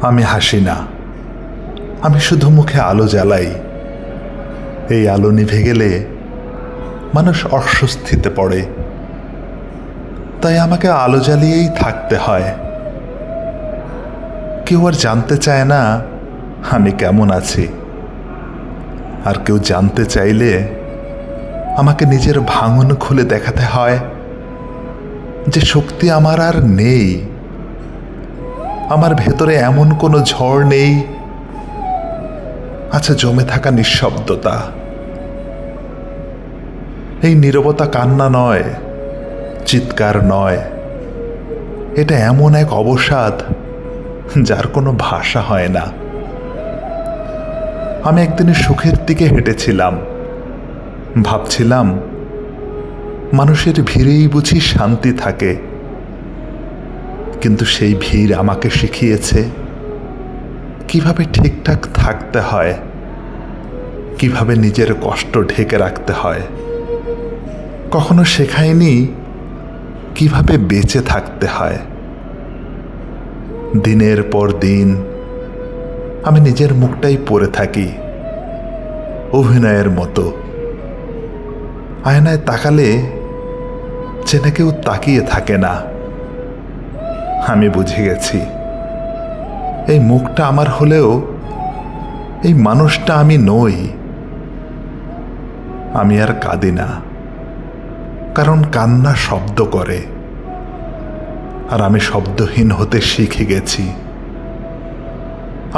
আমি হাসি না, আমি শুধু মুখে আলো জ্বালাই। এই আলো নিভে গেলে মানুষ অস্বস্তিতে পড়ে, তাই আমাকে আলো জ্বালিয়েই থাকতে হয়। কেউ আর জানতে চায় না আমি কেমন আছি, আর কেউ জানতে চাইলে আমাকে নিজের ভাঙন খুলে দেখাতে হয় যে শক্তি আমার আর নেই। আমার ভেতরে এমন কোনো ঝড় নেই, আছে জমে থাকা নিঃশব্দতা। এই নীরবতা কান্না নয়, চিৎকার নয়, এটা এমন এক অবসাদ যার কোনো ভাষা হয় না। আমি একদিনের সুখের দিকে হেঁটেছিলাম, ভাবছিলাম মানুষের ভিড়েই বুঝি শান্তি থাকে, কিন্তু সেই ভিড় আমাকে শিখিয়েছে কিভাবে ঠিকঠাক থাকতে হয়, কিভাবে নিজের কষ্ট ঢেকে রাখতে হয়। কখনো শেখায়নি কিভাবে বেঁচে থাকতে হয়। দিনের পর দিন আমি নিজের মুখটাই পড়ে থাকি, অভিনয়ের মতো। আয়নায় তাকালে চেনে কেউ তাকিয়ে থাকে না। আমি বুঝে গেছি এই মুখটা আমার হলেও এই মানুষটা আমি নই। আমি আর কাঁদি না, কারণ কান্না শব্দ করে, আর আমি শব্দহীন হতে শিখে গেছি।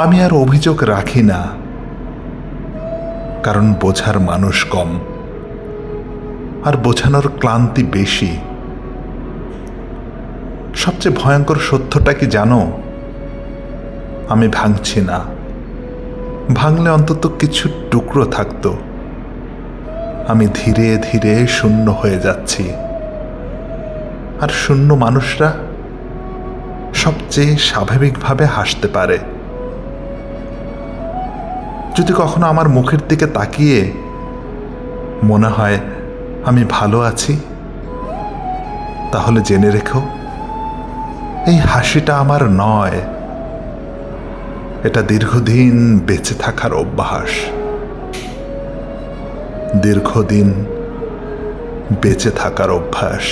আমি আর অভিযোগ রাখি না, কারণ বোঝার মানুষ কম, আর বোঝানোর ক্লান্তি বেশি। সবচেয়ে ভয়ঙ্কর সত্যটা কি জানো? আমি ভাঙছি না, ভাঙলে অন্তত কিছু টুকরো থাকতো। আমি ধীরে ধীরে শূন্য হয়ে যাচ্ছি, আর শূন্য মানুষরা সবচেয়ে স্বাভাবিকভাবে হাসতে পারে। যদি কখনো আমার মুখের দিকে তাকিয়ে মনে হয় আমি ভালো আছি, তাহলে জেনে রেখো এই হাসিটা আমার নয়, এটা দীর্ঘদিন বেঁচে থাকার অভ্যাস। দীর্ঘদিন বেঁচে থাকার অভ্যাস।